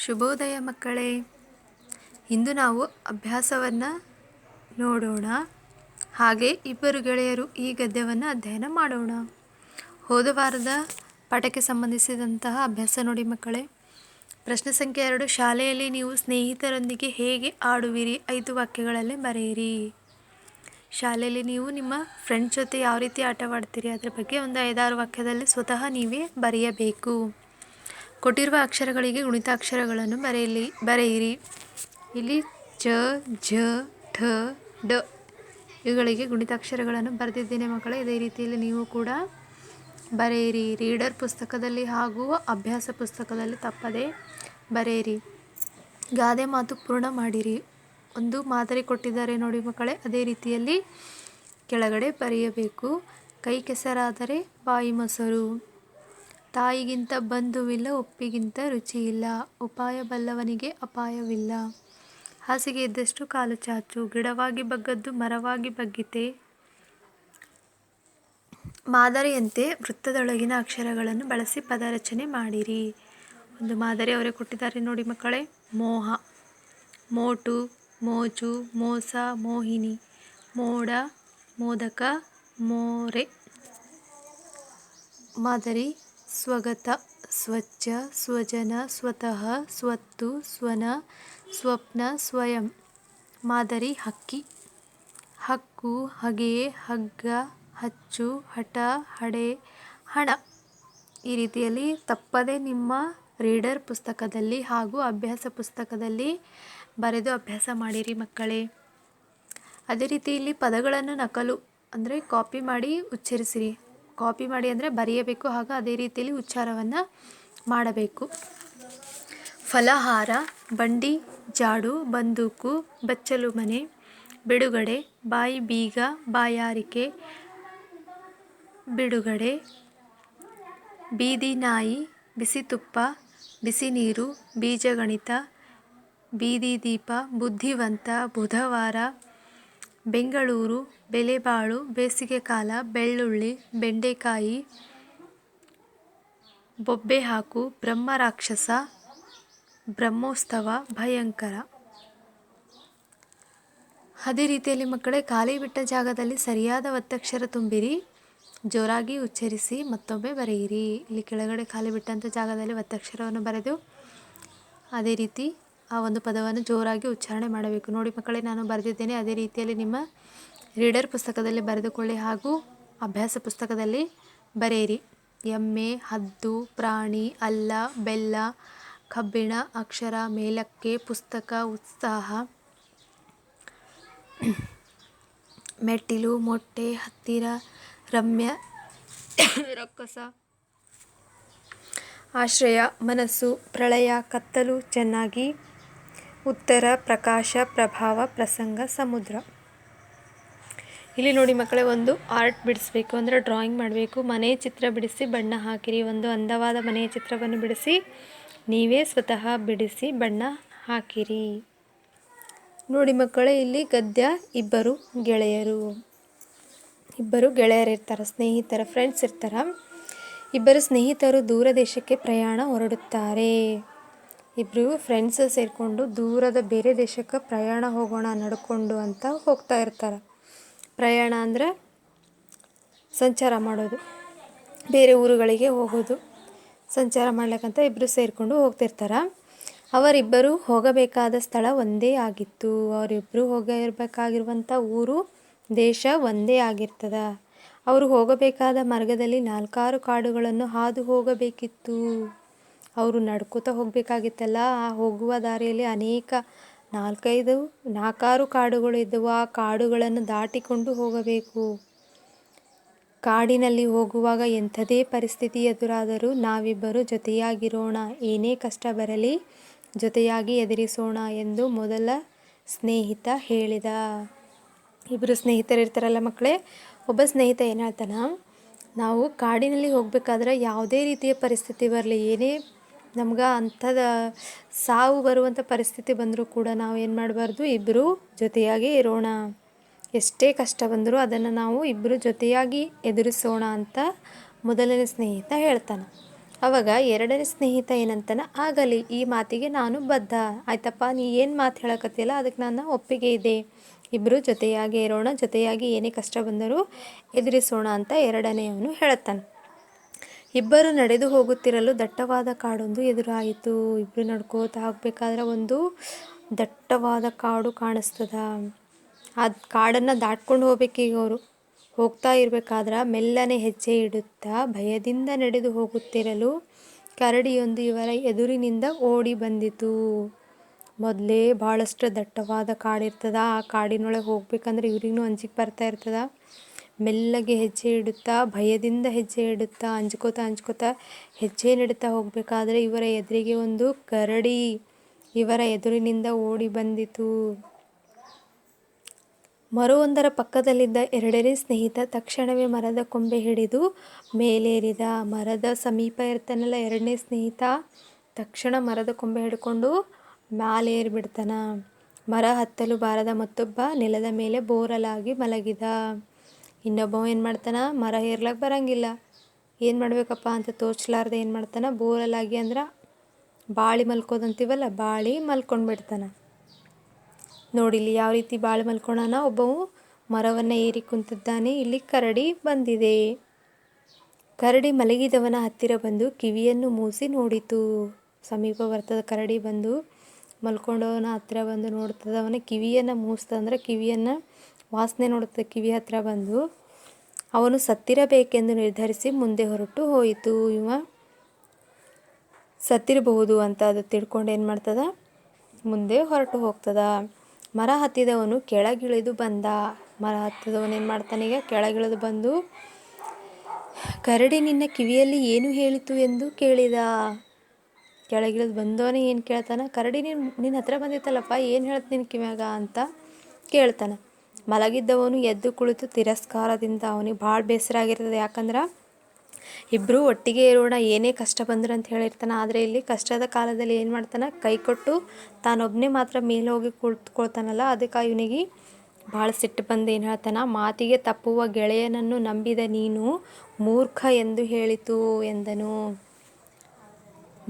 ಶುಭೋದಯ ಮಕ್ಕಳೇ. ಇಂದು ನಾವು ಅಭ್ಯಾಸವನ್ನು ನೋಡೋಣ. ಹಾಗೆ ಇಬ್ಬರು ಗೆಳೆಯರು ಈ ಗದ್ಯವನ್ನು ಅಧ್ಯಯನ ಮಾಡೋಣ. ಹೋದ ವಾರದ ಪಾಠಕ್ಕೆ ಸಂಬಂಧಿಸಿದಂತಹ ಅಭ್ಯಾಸ ನೋಡಿ ಮಕ್ಕಳೇ. ಪ್ರಶ್ನೆ ಸಂಖ್ಯೆ 2, ಶಾಲೆಯಲ್ಲಿ ನೀವು ಸ್ನೇಹಿತರೊಂದಿಗೆ ಹೇಗೆ ಆಡುವಿರಿ? 5 ವಾಕ್ಯಗಳಲ್ಲಿ ಬರೆಯಿರಿ. ಶಾಲೆಯಲ್ಲಿ ನೀವು ನಿಮ್ಮ ಫ್ರೆಂಡ್ಸ್ ಜೊತೆ ಯಾವ ರೀತಿ ಆಟವಾಡ್ತೀರಿ ಅದರ ಬಗ್ಗೆ ಒಂದು 5-6 ವಾಕ್ಯದಲ್ಲಿ ಸ್ವತಃ ನೀವೇ ಬರೆಯಬೇಕು. ಕೊಟ್ಟಿರುವ ಅಕ್ಷರಗಳಿಗೆ ಗುಣಿತಾಕ್ಷರಗಳನ್ನು ಬರೆಯಿರಿ. ಇಲ್ಲಿ ಚ, ಝ, ಠ, ಡ ಇವುಗಳಿಗೆ ಗುಣಿತಾಕ್ಷರಗಳನ್ನು ಬರೆದಿದ್ದೇನೆ ಮಕ್ಕಳೇ. ಇದೇ ರೀತಿಯಲ್ಲಿ ನೀವು ಕೂಡ ಬರೆಯಿರಿ. ರೀಡರ್ ಪುಸ್ತಕದಲ್ಲಿ ಹಾಗೂ ಅಭ್ಯಾಸ ಪುಸ್ತಕದಲ್ಲಿ ತಪ್ಪದೆ ಬರೆಯಿರಿ. ಗಾದೆ ಮಾತು ಪೂರ್ಣ ಮಾಡಿರಿ. ಒಂದು ಮಾದರಿ ಕೊಟ್ಟಿದ್ದಾರೆ ನೋಡಿ ಮಕ್ಕಳೇ, ಅದೇ ರೀತಿಯಲ್ಲಿ ಕೆಳಗಡೆ ಬರೆಯಬೇಕು. ಕೈ ಕೆಸರಾದರೆ ಬಾಯಿ ಮೊಸರು. ತಾಯಿಗಿಂತ ಬಂಧುವಿಲ್ಲ, ಉಪ್ಪಿಗಿಂತ ರುಚಿಯಿಲ್ಲ. ಉಪಾಯ ಬಲ್ಲವನಿಗೆ ಅಪಾಯವಿಲ್ಲ. ಹಾಸಿಗೆ ಇದ್ದಷ್ಟು ಕಾಲು ಚಾಚು. ಗಿಡವಾಗಿ ಬಗ್ಗದ್ದು ಮರವಾಗಿ ಬಗ್ಗಿತೆ. ಮಾದರಿಯಂತೆ ವೃತ್ತದೊಳಗಿನ ಅಕ್ಷರಗಳನ್ನು ಬಳಸಿ ಪದ ರಚನೆ ಮಾಡಿರಿ. ಒಂದು ಮಾದರಿ ಅವರೇ ಕೊಟ್ಟಿದ್ದಾರೆ ನೋಡಿ ಮಕ್ಕಳೇ. ಮೋಹ, ಮೋಟು, ಮೋಚು, ಮೋಸ, ಮೋಹಿನಿ, ಮೋಡ, ಮೋದಕ, ಮೋರೆ. ಮಾದರಿ ಸ್ವಗತ, ಸ್ವಚ್ಛ, ಸ್ವಜನ, ಸ್ವತಃ, ಸ್ವತ್ತು, ಸ್ವನ, ಸ್ವಪ್ನ, ಸ್ವಯಂ. ಮಾದರಿ ಹಕ್ಕಿ, ಹಕ್ಕು, ಹಗೆ, ಹಗ್ಗ, ಹಚ್ಚು, ಹಠ, ಹಡೆ, ಹಣ. ಈ ರೀತಿಯಲ್ಲಿ ತಪ್ಪದೆ ನಿಮ್ಮ ರೀಡರ್ ಪುಸ್ತಕದಲ್ಲಿ ಹಾಗೂ ಅಭ್ಯಾಸ ಪುಸ್ತಕದಲ್ಲಿ ಬರೆದು ಅಭ್ಯಾಸ ಮಾಡಿರಿ ಮಕ್ಕಳೇ. ಅದೇ ರೀತಿ ಇಲ್ಲಿ ಪದಗಳನ್ನು ನಕಲು ಅಂದರೆ ಕಾಪಿ ಮಾಡಿ ಉಚ್ಚರಿಸಿರಿ. ಕಾಪಿ ಮಾಡಿ ಅಂದರೆ ಬರೆಯಬೇಕು, ಹಾಗೂ ಅದೇ ರೀತಿಯಲ್ಲಿ ಉಚ್ಚಾರವನ್ನು ಮಾಡಬೇಕು. ಫಲಹಾರ, ಬಂಡಿ, ಜಾಡು, ಬಂದೂಕು, ಬಚ್ಚಲು ಮನೆ, ಬಿಡುಗಡೆ, ಬಾಯಿ ಬೀಗ, ಬಾಯಾರಿಕೆ, ಬಿಡುಗಡೆ, ಬೀದಿ ನಾಯಿ, ಬಿಸಿ ತುಪ್ಪ, ಬಿಸಿ ನೀರು, ಬೀಜಗಣಿತ, ಬೀದಿ ದೀಪ, ಬುದ್ಧಿವಂತ, ಬುಧವಾರ, ಬೆಂಗಳೂರು, ಬೆಲೆಬಾಳು, ಬೇಸಿಗೆ ಕಾಲ, ಬೆಳ್ಳುಳ್ಳಿ, ಬೆಂಡೆಕಾಯಿ, ಬೊಬ್ಬೆ ಹಾಕು, ಬ್ರಹ್ಮ ರಾಕ್ಷಸ, ಬ್ರಹ್ಮೋತ್ಸವ, ಭಯಂಕರ. ಅದೇ ರೀತಿಯಲ್ಲಿ ಮಕ್ಕಳೇ ಖಾಲಿ ಬಿಟ್ಟ ಜಾಗದಲ್ಲಿ ಸರಿಯಾದ ಒತ್ತಕ್ಷರ ತುಂಬಿರಿ. ಜೋರಾಗಿ ಉಚ್ಚರಿಸಿ ಮತ್ತೊಮ್ಮೆ ಬರೆಯಿರಿ. ಇಲ್ಲಿ ಕೆಳಗಡೆ ಖಾಲಿ ಬಿಟ್ಟಂಥ ಜಾಗದಲ್ಲಿ ಒತ್ತಕ್ಷರವನ್ನು ಬರೆದು ಅದೇ ರೀತಿ ಆ ಒಂದು ಪದವನ್ನು ಜೋರಾಗಿ ಉಚ್ಚಾರಣೆ ಮಾಡಬೇಕು. ನೋಡಿ ಮಕ್ಕಳೇ, ನಾನು ಬರೆದಿದ್ದೇನೆ. ಅದೇ ರೀತಿಯಲ್ಲಿ ನಿಮ್ಮ ರೀಡರ್ ಪುಸ್ತಕದಲ್ಲಿ ಬರೆದುಕೊಳ್ಳಿ ಹಾಗೂ ಅಭ್ಯಾಸ ಪುಸ್ತಕದಲ್ಲಿ ಬರೆಯಿರಿ. ಎಮ್ಮೆ, ಹದ್ದು, ಪ್ರಾಣಿ, ಅಲ್ಲ, ಬೆಲ್ಲ, ಕಬ್ಬಿಣ, ಅಕ್ಷರ, ಮೇಲಕ್ಕೆ, ಪುಸ್ತಕ, ಉತ್ಸಾಹ, ಮೆಟ್ಟಿಲು, ಮೊಟ್ಟೆ, ಹತ್ತಿರ, ರಮ್ಯ, ರಕ್ಕಸ, ಆಶ್ರಯ, ಮನಸ್ಸು, ಪ್ರಳಯ, ಕತ್ತಲು, ಚೆನ್ನಾಗಿ, ಉತ್ತರ, ಪ್ರಕಾಶ, ಪ್ರಭಾವ, ಪ್ರಸಂಗ, ಸಮುದ್ರ. ಇಲ್ಲಿ ನೋಡಿ ಮಕ್ಕಳೇ, ಒಂದು ಆರ್ಟ್ ಬಿಡಿಸಬೇಕು ಅಂದರೆ ಡ್ರಾಯಿಂಗ್ ಮಾಡಬೇಕು. ಮನೆ ಚಿತ್ರ ಬಿಡಿಸಿ ಬಣ್ಣ ಹಾಕಿರಿ. ಒಂದು ಅಂದವಾದ ಮನೆಯ ಚಿತ್ರವನ್ನು ಬಿಡಿಸಿ ನೀವೇ ಸ್ವತಃ ಬಿಡಿಸಿ ಬಣ್ಣ ಹಾಕಿರಿ. ನೋಡಿ ಮಕ್ಕಳೇ, ಇಲ್ಲಿ ಗದ್ಯ ಇಬ್ಬರು ಗೆಳೆಯರಿರ್ತಾರೆ, ಸ್ನೇಹಿತರ ಫ್ರೆಂಡ್ಸ್ ಇರ್ತಾರೆ. ಇಬ್ಬರು ಸ್ನೇಹಿತರು ದೂರ ದೇಶಕ್ಕೆ ಪ್ರಯಾಣ ಹೊರಡುತ್ತಾರೆ. ಇಬ್ಬರು ಫ್ರೆಂಡ್ಸ್ ಸೇರಿಕೊಂಡು ದೂರದ ಬೇರೆ ದೇಶಕ್ಕೆ ಪ್ರಯಾಣ ಹೋಗೋಣ ನಡ್ಕೊಂಡು ಅಂತ ಹೋಗ್ತಾ ಇರ್ತಾರೆ. ಪ್ರಯಾಣ ಅಂದರೆ ಸಂಚಾರ ಮಾಡೋದು, ಬೇರೆ ಊರುಗಳಿಗೆ ಹೋಗೋದು. ಸಂಚಾರ ಮಾಡ್ಲಿಕ್ಕಂತ ಇಬ್ಬರು ಸೇರಿಕೊಂಡು ಹೋಗ್ತಿರ್ತಾರೆ. ಅವರಿಬ್ಬರು ಹೋಗಬೇಕಾದ ಸ್ಥಳ ಒಂದೇ ಆಗಿತ್ತು. ಅವರಿಬ್ಬರು ಹೋಗಿರಬೇಕಾಗಿರುವಂಥ ಊರು, ದೇಶ ಒಂದೇ ಆಗಿರ್ತದೆ. ಅವರು ಹೋಗಬೇಕಾದ ಮಾರ್ಗದಲ್ಲಿ 4 ಕಾಡುಗಳನ್ನು ಹಾದು ಹೋಗಬೇಕಿತ್ತು. ಅವರು ನಡ್ಕೋತಾ ಹೋಗಬೇಕಾಗಿತ್ತಲ್ಲ. ಆ ಹೋಗುವ ದಾರಿಯಲ್ಲಿ ಅನೇಕ 4-6 ಕಾಡುಗಳು ಇದ್ದವು. ಆ ಕಾಡುಗಳನ್ನು ದಾಟಿಕೊಂಡು ಹೋಗಬೇಕು. ಕಾಡಿನಲ್ಲಿ ಹೋಗುವಾಗ ಎಂಥದೇ ಪರಿಸ್ಥಿತಿ ಎದುರಾದರೂ ನಾವಿಬ್ಬರು ಜೊತೆಯಾಗಿರೋಣ, ಏನೇ ಕಷ್ಟ ಬರಲಿ ಜೊತೆಯಾಗಿ ಎದುರಿಸೋಣ ಎಂದು ಮೊದಲ ಸ್ನೇಹಿತ ಹೇಳಿದ. ಇಬ್ಬರು ಸ್ನೇಹಿತರಿರ್ತಾರಲ್ಲ ಮಕ್ಕಳೇ, ಒಬ್ಬ ಸ್ನೇಹಿತ ಏನು ಹೇಳ್ತಾನೆ, ನಾವು ಕಾಡಿನಲ್ಲಿ ಹೋಗಬೇಕಾದ್ರೆ ಯಾವುದೇ ರೀತಿಯ ಪರಿಸ್ಥಿತಿ ಬರಲಿ, ಏನೇ ನಮ್ಗೆ ಅಂಥದ್ದು ಸಾವು ಬರುವಂಥ ಪರಿಸ್ಥಿತಿ ಬಂದರೂ ಕೂಡ ನಾವು ಏನು ಮಾಡಬಾರ್ದು, ಇಬ್ಬರು ಜೊತೆಯಾಗಿ ಇರೋಣ. ಎಷ್ಟೇ ಕಷ್ಟ ಬಂದರೂ ಅದನ್ನು ನಾವು ಇಬ್ಬರು ಜೊತೆಯಾಗಿ ಎದುರಿಸೋಣ ಅಂತ ಮೊದಲನೇ ಸ್ನೇಹಿತ ಹೇಳ್ತಾನೆ. ಅವಾಗ ಎರಡನೇ ಸ್ನೇಹಿತ ಏನಂತಾನ, ಆಗಲಿ ಈ ಮಾತಿಗೆ ನಾನು ಬದ್ಧ. ಆಯ್ತಪ್ಪ, ನೀ ಏನು ಮಾತು ಹೇಳಕತ್ತಿಲ್ಲ ಅದಕ್ಕೆ ನನ್ನ ಒಪ್ಪಿಗೆ ಇದೆ. ಇಬ್ಬರು ಜೊತೆಯಾಗಿ ಇರೋಣ, ಜೊತೆಯಾಗಿ ಏನೇ ಕಷ್ಟ ಬಂದರೂ ಎದುರಿಸೋಣ ಅಂತ ಎರಡನೆಯವನು ಹೇಳುತ್ತಾನೆ. ಇಬ್ಬರು ನಡೆದು ಹೋಗುತ್ತಿರಲು ದಟ್ಟವಾದ ಕಾಡೊಂದು ಎದುರಾಯಿತು. ಇಬ್ಬರು ನಡ್ಕೋತಾ ಹೋಗ್ಬೇಕಾದ್ರೆ ಒಂದು ದಟ್ಟವಾದ ಕಾಡು ಕಾಣಿಸ್ತದ. ಆ ಕಾಡನ್ನು ದಾಟ್ಕೊಂಡು ಹೋಗ್ಬೇಕೀಗ ಅವರು. ಹೋಗ್ತಾ ಇರಬೇಕಾದ್ರೆ ಮೆಲ್ಲನೆ ಹೆಜ್ಜೆ ಇಡುತ್ತಾ ಭಯದಿಂದ ನಡೆದು ಹೋಗುತ್ತಿರಲು ಕರಡಿಯೊಂದು ಇವರ ಎದುರಿನಿಂದ ಓಡಿ ಬಂದಿತು. ಮೊದಲೇ ಭಾಳಷ್ಟು ದಟ್ಟವಾದ ಕಾಡಿರ್ತದ. ಆ ಕಾಡಿನೊಳಗೆ ಹೋಗ್ಬೇಕಂದ್ರೆ ಇವ್ರಿಗೂ ಅಂಜಿಕೆ ಬರ್ತಾ ಇರ್ತದ. ಮೆಲ್ಲಗೆ ಹೆಜ್ಜೆ ಇಡುತ್ತಾ, ಭಯದಿಂದ ಹೆಜ್ಜೆ ಇಡುತ್ತಾ, ಅಂಜ್ಕೋತಾ ಹೆಜ್ಜೆ ನೆಡುತ್ತಾ ಹೋಗಬೇಕಾದ್ರೆ ಇವರ ಎದುರಿಗೆ ಒಂದು ಕರಡಿ ಇವರ ಎದುರಿನಿಂದ ಓಡಿ ಬಂದಿತು. ಮರವೊಂದರ ಪಕ್ಕದಲ್ಲಿದ್ದ ಎರಡನೇ ಸ್ನೇಹಿತ ತಕ್ಷಣವೇ ಮರದ ಕೊಂಬೆ ಹಿಡಿದು ಮೇಲೇರಿದ. ಮರದ ಸಮೀಪ ಇರ್ತಾನಲ್ಲ ಎರಡನೇ ಸ್ನೇಹಿತ, ತಕ್ಷಣ ಮರದ ಕೊಂಬೆ ಹಿಡ್ಕೊಂಡು ಮೇಲೇರಿಬಿಡ್ತಾನ. ಮರ ಹತ್ತಲು ಬಾರದ ಮತ್ತೊಬ್ಬ ನೆಲದ ಮೇಲೆ ಬೋರಲಾಗಿ ಮಲಗಿದ. ಇನ್ನೊಬ್ಬ ಏನು ಮಾಡ್ತಾನ, ಮರ ಏರ್ಲಕ್ಕೆ ಬರಂಗಿಲ್ಲ, ಏನು ಮಾಡಬೇಕಪ್ಪ ಅಂತ ತೋಚ್ಲಾರ್ದೆ ಏನು ಮಾಡ್ತಾನ, ಬೋರಲಾಗಿ ಅಂದ್ರೆ ಬಾಳಿ ಮಲ್ಕೋದಂತೀವಲ್ಲ, ಬಾಳಿ ಮಲ್ಕೊಂಡು ಬಿಡ್ತಾನ. ನೋಡಿಲ್ಲಿ ಯಾವ ರೀತಿ ಬಾಳಿ ಮಲ್ಕೊಳ್ಳೋಣ. ಒಬ್ಬವು ಮರವನ್ನು ಏರಿ ಕುಂತಿದ್ದಾನೆ. ಇಲ್ಲಿ ಕರಡಿ ಬಂದಿದೆ. ಕರಡಿ ಮಲಗಿದವನ ಹತ್ತಿರ ಬಂದು ಕಿವಿಯನ್ನು ಮೂಸಿ ನೋಡಿತು. ಸಮೀಪ ಬರ್ತದ ಕರಡಿ, ಬಂದು ಮಲ್ಕೊಂಡವನ ಹತ್ತಿರ ಬಂದು ನೋಡ್ತದ. ಅವನ ಕಿವಿಯನ್ನು ಮೂಸ್ತಂದ್ರೆ ಕಿವಿಯನ್ನು ವಾಸನೆ ನೋಡ್ತದೆ. ಕಿವಿ ಹತ್ರ ಬಂದು ಅವನು ಸತ್ತಿರಬೇಕೆಂದು ನಿರ್ಧರಿಸಿ ಮುಂದೆ ಹೊರಟು ಹೋಯಿತು. ಇವ ಸತ್ತಿರಬಹುದು ಅಂತ ಅದು ತಿಳ್ಕೊಂಡು ಏನು ಮಾಡ್ತದ, ಮುಂದೆ ಹೊರಟು ಹೋಗ್ತದ. ಮರ ಹತ್ತಿದವನು ಕೆಳಗಿಳಿದು ಬಂದ. ಮರ ಹತ್ತಿದವನು ಏನು ಮಾಡ್ತಾನೆ, ಈಗ ಕೆಳಗಿಳಿದು ಬಂದು ಕರಡಿ ನಿನ್ನ ಕಿವಿಯಲ್ಲಿ ಏನು ಹೇಳಿತು ಎಂದು ಕೇಳಿದ. ಕೆಳಗಿಳಿದು ಬಂದವನೇ ಏನು ಕೇಳ್ತಾನ, ಕರಡಿ ನಿನ್ನ ಹತ್ರ ಬಂದಿತ್ತಲ್ಲಪ್ಪ, ಏನು ಹೇಳ್ತು ನಿನ್ನ ಕಿವ್ಯಾಗ ಅಂತ ಕೇಳ್ತಾನೆ. ಮಲಗಿದ್ದವನು ಎದ್ದು ಕುಳಿತು ತಿರಸ್ಕಾರದಿಂದ, ಅವನಿಗೆ ಭಾಳ ಬೇಸರ ಆಗಿರ್ತದೆ. ಯಾಕಂದ್ರೆ ಇಬ್ಬರು ಒಟ್ಟಿಗೆ ಇರೋಣ, ಏನೇ ಕಷ್ಟ ಬಂದ್ರು ಅಂತ ಹೇಳಿರ್ತಾನೆ. ಆದರೆ ಇಲ್ಲಿ ಕಷ್ಟದ ಕಾಲದಲ್ಲಿ ಏನು ಮಾಡ್ತಾನೆ, ಕೈ ಕೊಟ್ಟು ತಾನೊಬ್ಬನೇ ಮಾತ್ರ ಮೇಲೆ ಹೋಗಿ ಕುಳಿತುಕೊಳ್ತಾನಲ್ಲ, ಅದಕ್ಕೆ ಇವನಿಗೆ ಭಾಳ ಸಿಟ್ಟು ಬಂದು ಏನು ಹೇಳ್ತಾನೆ, ಮಾತಿಗೆ ತಪ್ಪುವ ಗೆಳೆಯನನ್ನು ನಂಬಿದ ನೀನು ಮೂರ್ಖ ಎಂದು ಹೇಳಿತು ಎಂದನು.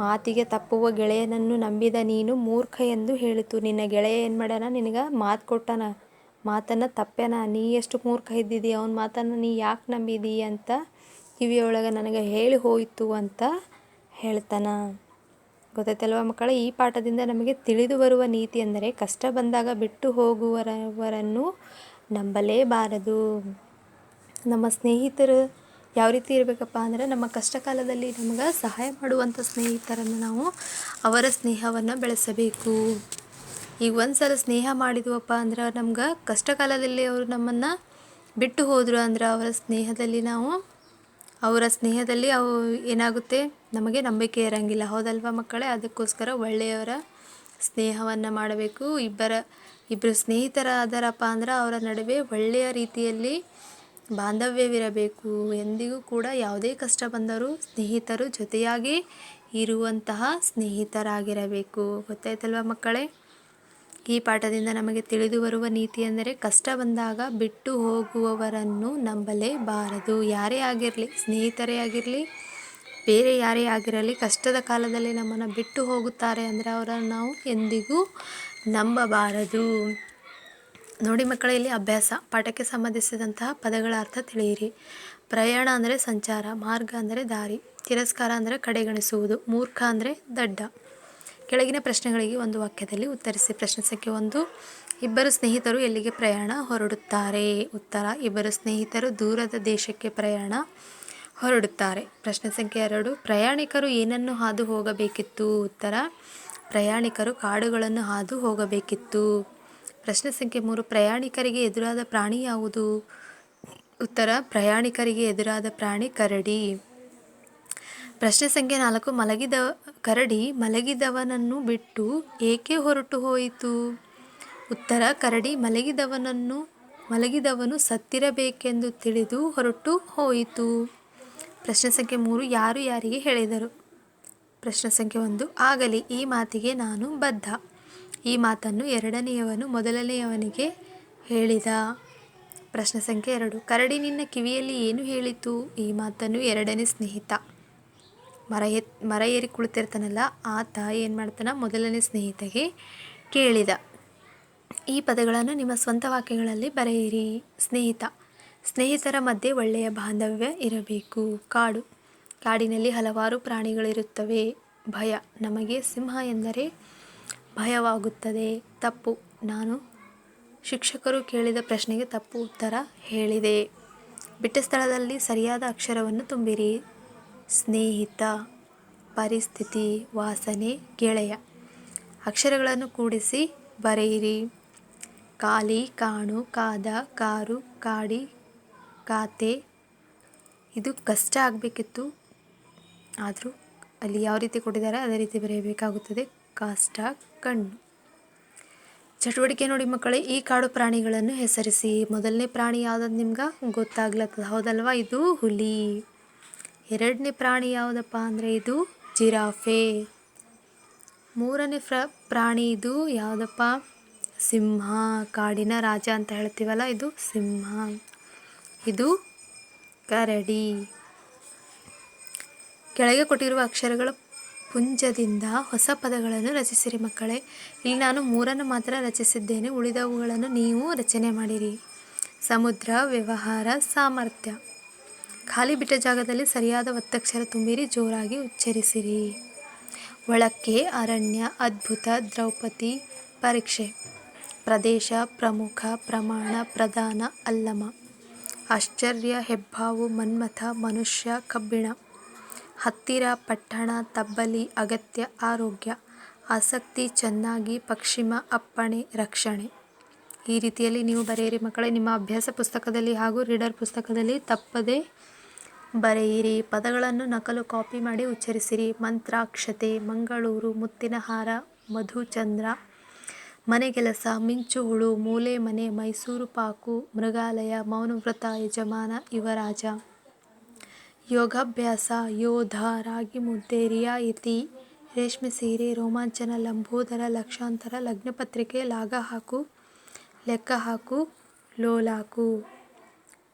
ಮಾತಿಗೆ ತಪ್ಪುವ ಗೆಳೆಯನನ್ನು ನಂಬಿದ ನೀನು ಮೂರ್ಖ ಎಂದು ಹೇಳಿತು. ನಿನ್ನ ಗೆಳೆಯ ಏನು ಮಾಡ್ಯಾನ, ನಿನಗೆ ಮಾತು ಕೊಟ್ಟಾನ, ಮಾತನ್ನು ತಪ್ಪ್ಯಾನ, ನೀ ಎಷ್ಟು ಮೂರ್ಖ ಇದ್ದಿದ್ದಿ, ಅವನ ಮಾತನ್ನು ನೀ ಯಾಕೆ ನಂಬಿದಿ ಅಂತ ಕಿವಿಯೊಳಗೆ ನನಗೆ ಹೇಳಿ ಹೋಯಿತು ಅಂತ ಹೇಳ್ತಾನ. ಗೊತ್ತಾಯ್ತಲ್ವ ಮಕ್ಕಳೇ? ಈ ಪಾಠದಿಂದ ನಮಗೆ ತಿಳಿದು ಬರುವ ನೀತಿ ಎಂದರೆ ಕಷ್ಟ ಬಂದಾಗ ಬಿಟ್ಟು ಹೋಗುವವರನ್ನು ನಂಬಲೇಬಾರದು. ನಮ್ಮ ಸ್ನೇಹಿತರು ಯಾವ ರೀತಿ ಇರಬೇಕಪ್ಪ ಅಂದರೆ, ನಮ್ಮ ಕಷ್ಟ ಕಾಲದಲ್ಲಿ ನಮಗೆ ಸಹಾಯ ಮಾಡುವಂಥ ಸ್ನೇಹಿತರನ್ನು ನಾವು ಅವರ ಸ್ನೇಹವನ್ನು ಬೆಳೆಸಬೇಕು. ಈಗ ಒಂದು ಸಲ ಸ್ನೇಹ ಮಾಡಿದ್ವಪ್ಪ ಅಂದ್ರೆ ನಮ್ಗೆ ಕಷ್ಟ ಕಾಲದಲ್ಲಿ ಅವರು ನಮ್ಮನ್ನು ಬಿಟ್ಟು ಹೋದರು ಅಂದ್ರೆ ಅವರ ಸ್ನೇಹದಲ್ಲಿ ಏನಾಗುತ್ತೆ, ನಮಗೆ ನಂಬಿಕೆ ಇರೋಂಗಿಲ್ಲ. ಹೌದಲ್ವ ಮಕ್ಕಳೇ? ಅದಕ್ಕೋಸ್ಕರ ಒಳ್ಳೆಯವರ ಸ್ನೇಹವನ್ನು ಮಾಡಬೇಕು. ಇಬ್ಬರು ಸ್ನೇಹಿತರಾದರಪ್ಪ ಅಂದ್ರೆ ಅವರ ನಡುವೆ ಒಳ್ಳೆಯ ರೀತಿಯಲ್ಲಿ ಬಾಂಧವ್ಯವಿರಬೇಕು. ಎಂದಿಗೂ ಕೂಡ ಯಾವುದೇ ಕಷ್ಟ ಬಂದರೂ ಸ್ನೇಹಿತರು ಜೊತೆಯಾಗಿ ಇರುವಂತಹ ಸ್ನೇಹಿತರಾಗಿರಬೇಕು. ಗೊತ್ತಾಯ್ತಲ್ವ ಮಕ್ಕಳೇ? ಈ ಪಾಠದಿಂದ ನಮಗೆ ತಿಳಿದು ಬರುವ ನೀತಿ ಎಂದರೆ ಕಷ್ಟ ಬಂದಾಗ ಬಿಟ್ಟು ಹೋಗುವವರನ್ನು ನಂಬಲೇಬಾರದು. ಯಾರೇ ಆಗಿರಲಿ, ಸ್ನೇಹಿತರೇ ಆಗಿರಲಿ, ಬೇರೆ ಯಾರೇ ಆಗಿರಲಿ, ಕಷ್ಟದ ಕಾಲದಲ್ಲಿ ನಮ್ಮನ್ನು ಬಿಟ್ಟು ಹೋಗುತ್ತಾರೆ ಅಂದರೆ ಅವರನ್ನು ನಾವು ಎಂದಿಗೂ ನಂಬಬಾರದು. ನೋಡಿ ಮಕ್ಕಳೇ, ಇಲ್ಲಿ ಅಭ್ಯಾಸ ಪಾಠಕ್ಕೆ ಸಂಬಂಧಿಸಿದಂತಹ ಪದಗಳ ಅರ್ಥ ತಿಳಿಯಿರಿ. ಪ್ರಯಾಣ ಅಂದರೆ ಸಂಚಾರ, ಮಾರ್ಗ ಅಂದರೆ ದಾರಿ, ತಿರಸ್ಕಾರ ಅಂದರೆ ಕಡೆಗಣಿಸುವುದು, ಮೂರ್ಖ ಅಂದರೆ ದಡ್ಡ. ಕೆಳಗಿನ ಪ್ರಶ್ನೆಗಳಿಗೆ ಒಂದು ವಾಕ್ಯದಲ್ಲಿ ಉತ್ತರಿಸಿ. ಪ್ರಶ್ನೆ ಸಂಖ್ಯೆ 1, ಇಬ್ಬರು ಸ್ನೇಹಿತರು ಎಲ್ಲಿಗೆ ಪ್ರಯಾಣ ಹೊರಡುತ್ತಾರೆ? ಉತ್ತರ, ಇಬ್ಬರು ಸ್ನೇಹಿತರು ದೂರದ ದೇಶಕ್ಕೆ ಪ್ರಯಾಣ ಹೊರಡುತ್ತಾರೆ. ಪ್ರಶ್ನೆ ಸಂಖ್ಯೆ 2, ಪ್ರಯಾಣಿಕರು ಏನನ್ನು ಹಾದು ಹೋಗಬೇಕಿತ್ತು? ಉತ್ತರ, ಪ್ರಯಾಣಿಕರು ಕಾಡುಗಳನ್ನು ಹಾದು ಹೋಗಬೇಕಿತ್ತು. ಪ್ರಶ್ನೆ ಸಂಖ್ಯೆ 3, ಪ್ರಯಾಣಿಕರಿಗೆ ಎದುರಾದ ಪ್ರಾಣಿ ಯಾವುದು? ಉತ್ತರ, ಪ್ರಯಾಣಿಕರಿಗೆ ಎದುರಾದ ಪ್ರಾಣಿ ಕರಡಿ. ಪ್ರಶ್ನೆ ಸಂಖ್ಯೆ 4, ಕರಡಿ ಮಲಗಿದವನನ್ನು ಬಿಟ್ಟು ಏಕೆ ಹೊರಟು ಹೋಯಿತು? ಉತ್ತರ, ಕರಡಿ ಮಲಗಿದವನು ಸತ್ತಿರಬೇಕೆಂದು ತಿಳಿದು ಹೊರಟು ಹೋಯಿತು. ಪ್ರಶ್ನೆ ಸಂಖ್ಯೆ 3, ಯಾರು ಯಾರಿಗೆ ಹೇಳಿದರು? ಪ್ರಶ್ನೆ ಸಂಖ್ಯೆ 1, ಆಗಲಿ ಈ ಮಾತಿಗೆ ನಾನು ಬದ್ಧ. ಈ ಮಾತನ್ನು ಎರಡನೆಯವನು ಮೊದಲನೆಯವನಿಗೆ ಹೇಳಿದ. ಪ್ರಶ್ನೆ ಸಂಖ್ಯೆ 2, ಕರಡಿ ನಿನ್ನ ಕಿವಿಯಲ್ಲಿ ಏನು ಹೇಳಿತು? ಈ ಮಾತನ್ನು ಎರಡನೇ ಸ್ನೇಹಿತ ಮರ ಏರಿ ಕುಳಿತಿರ್ತಾನಲ್ಲ ಆತ ಏನು ಮಾಡ್ತಾನೆ, ಮೊದಲನೇ ಸ್ನೇಹಿತಗೆ ಕೇಳಿದ. ಈ ಪದಗಳನ್ನು ನಿಮ್ಮ ಸ್ವಂತ ವಾಕ್ಯಗಳಲ್ಲಿ ಬರೆಯಿರಿ. ಸ್ನೇಹಿತರ ಮಧ್ಯೆ ಒಳ್ಳೆಯ ಬಾಂಧವ್ಯ ಇರಬೇಕು. ಕಾಡಿನಲ್ಲಿ ಹಲವಾರು ಪ್ರಾಣಿಗಳಿರುತ್ತವೆ. ಭಯ, ನಮಗೆ ಸಿಂಹ ಎಂದರೆ ಭಯವಾಗುತ್ತದೆ. ತಪ್ಪು, ನಾನು ಶಿಕ್ಷಕರು ಕೇಳಿದ ಪ್ರಶ್ನೆಗೆ ತಪ್ಪು ಉತ್ತರ ಹೇಳಿದೆ. ಬಿಟ್ಟ ಸ್ಥಳದಲ್ಲಿ ಸರಿಯಾದ ಅಕ್ಷರವನ್ನು ತುಂಬಿರಿ. ಸ್ನೇಹಿತ, ಪರಿಸ್ಥಿತಿ, ವಾಸನೆ, ಗೆಳೆಯ. ಅಕ್ಷರಗಳನ್ನು ಕೂಡಿಸಿ ಬರೆಯಿರಿ. ಕಾಲಿ, ಕಾಣು, ಕಾದ, ಕಾರು, ಕಾಡಿ, ಖಾತೆ. ಇದು ಕಷ್ಟ ಆಗಬೇಕಿತ್ತು, ಆದರೂ ಅಲ್ಲಿ ಯಾವ ರೀತಿ ಕೊಟ್ಟಿದ್ದಾರೆ ಅದೇ ರೀತಿ ಬರೆಯಬೇಕಾಗುತ್ತದೆ. ಕಾಷ್ಟ, ಕಣ್ಣು. ಚಟುವಟಿಕೆ ನೋಡಿ ಮಕ್ಕಳೇ, ಈ ಕಾಡು ಪ್ರಾಣಿಗಳನ್ನು ಹೆಸರಿಸಿ. ಮೊದಲನೇ ಪ್ರಾಣಿ ಯಾವುದಂತ ನಿಮ್ಗೆ ಗೊತ್ತಾಗ್ಲತ್ತದ, ಹೌದಲ್ವಾ? ಇದು ಹುಲಿ. ಎರಡನೇ ಪ್ರಾಣಿ ಯಾವುದಪ್ಪ ಅಂದರೆ ಇದು ಜಿರಾಫೆ. ಮೂರನೇ ಪ್ರಾಣಿ ಇದು ಯಾವುದಪ್ಪ? ಸಿಂಹ. ಕಾಡಿನ ರಾಜ ಅಂತ ಹೇಳ್ತೀವಲ್ಲ, ಇದು ಸಿಂಹ. ಇದು ಕರಡಿ. ಕೆಳಗೆ ಕೊಟ್ಟಿರುವ ಅಕ್ಷರಗಳ ಪುಂಜದಿಂದ ಹೊಸ ಪದಗಳನ್ನು ರಚಿಸಿರಿ ಮಕ್ಕಳೇ. ಇಲ್ಲಿ ನಾನು 3 ಮಾತ್ರ ರಚಿಸಿದ್ದೇನೆ, ಉಳಿದವುಗಳನ್ನು ನೀವು ರಚನೆ ಮಾಡಿರಿ. ಸಮುದ್ರ, ವ್ಯವಹಾರ, ಸಾಮರ್ಥ್ಯ. ಖಾಲಿ ಬಿಟ್ಟ ಜಾಗದಲ್ಲಿ ಸರಿಯಾದ ಒತ್ತಕ್ಷರ ತುಂಬಿರಿ, ಜೋರಾಗಿ ಉಚ್ಚರಿಸಿರಿ. ಒಳಕ್ಕೆ, ಅರಣ್ಯ, ಅದ್ಭುತ, ದ್ರೌಪದಿ, ಪರೀಕ್ಷೆ. ಪ್ರದೇಶ, ಪ್ರಮುಖ, ಪ್ರಮಾಣ, ಪ್ರಧಾನ, ಅಲ್ಲಮ. ಆಶ್ಚರ್ಯ, ಹೆಬ್ಬಾವು, ಮನ್ಮಥ, ಮನುಷ್ಯ, ಕಬ್ಬಿಣ. ಹತ್ತಿರ, ಪಟ್ಟಣ, ತಬ್ಬಲಿ, ಅಗತ್ಯ, ಆರೋಗ್ಯ. ಆಸಕ್ತಿ, ಚೆನ್ನಾಗಿ, ಪಶ್ಚಿಮ, ಅಪ್ಪಣೆ, ರಕ್ಷಣೆ. ಈ ರೀತಿಯಲ್ಲಿ ನೀವು ಬರೆಯಿರಿ ಮಕ್ಕಳೇ. ನಿಮ್ಮ ಅಭ್ಯಾಸ ಪುಸ್ತಕದಲ್ಲಿ ಹಾಗೂ ರೀಡರ್ ಪುಸ್ತಕದಲ್ಲಿ ತಪ್ಪದೆ ಬರೆಯಿರಿ. ಪದಗಳನ್ನು ನಕಲು ಕಾಪಿ ಮಾಡಿ ಉಚ್ಚರಿಸಿರಿ. ಮಂತ್ರಾಕ್ಷತೆ, ಮಂಗಳೂರು, ಮುತ್ತಿನ ಹಾರ, ಮಧುಚಂದ್ರ, ಮನೆಗೆಲಸ, ಮಿಂಚುಹುಳು, ಮೂಲೆ ಮನೆ, ಮೈಸೂರು ಪಾಕು, ಮೃಗಾಲಯ, ಮೌನವ್ರತ, ಯಜಮಾನ, ಯುವರಾಜ. ಯೋಗಾಭ್ಯಾಸ, ಯೋಧ, ರಾಗಿ ಮುದ್ದೆ, ರಿಯಾಯಿತಿ, ರೇಷ್ಮೆ ಸೀರೆ, ರೋಮಾಂಚನ, ಲಂಬೋದರ, ಲಕ್ಷಾಂತರ, ಲಗ್ನಪತ್ರಿಕೆ, ಲಾಗ ಹಾಕು, ಲೆಕ್ಕ ಹಾಕು, ಲೋಲಾಕು.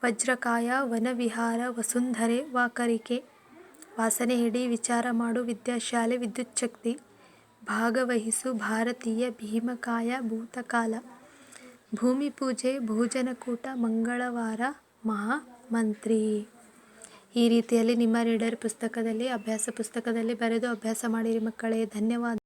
ವಜ್ರಕಾಯ, ವನವಿಹಾರ, ವಸುಂಧರೆ, ವಾಕರಿಕೆ. ವಾಸನೆ ಹಿಡಿ, ವಿಚಾರ ಮಾಡು, ವಿದ್ಯಾಶಾಲೆ, ವಿದ್ಯುಚ್ಛಕ್ತಿ. ಭಾಗವಹಿಸು, ಭಾರತೀಯ, ಭೀಮಕಾಯ, ಭೂತಕಾಲ. ಭೂಮಿ ಪೂಜೆ, ಭೋಜನಕೂಟ, ಮಂಗಳವಾರ, ಮಹಾಮಂತ್ರಿ. ಈ ರೀತಿಯಲ್ಲಿ ನಿಮ್ಮ ರೀಡರ್ ಪುಸ್ತಕದಲ್ಲಿ, ಅಭ್ಯಾಸ ಪುಸ್ತಕದಲ್ಲಿ ಬರೆದು ಅಭ್ಯಾಸ ಮಾಡಿರಿ ಮಕ್ಕಳೇ. ಧನ್ಯವಾದ.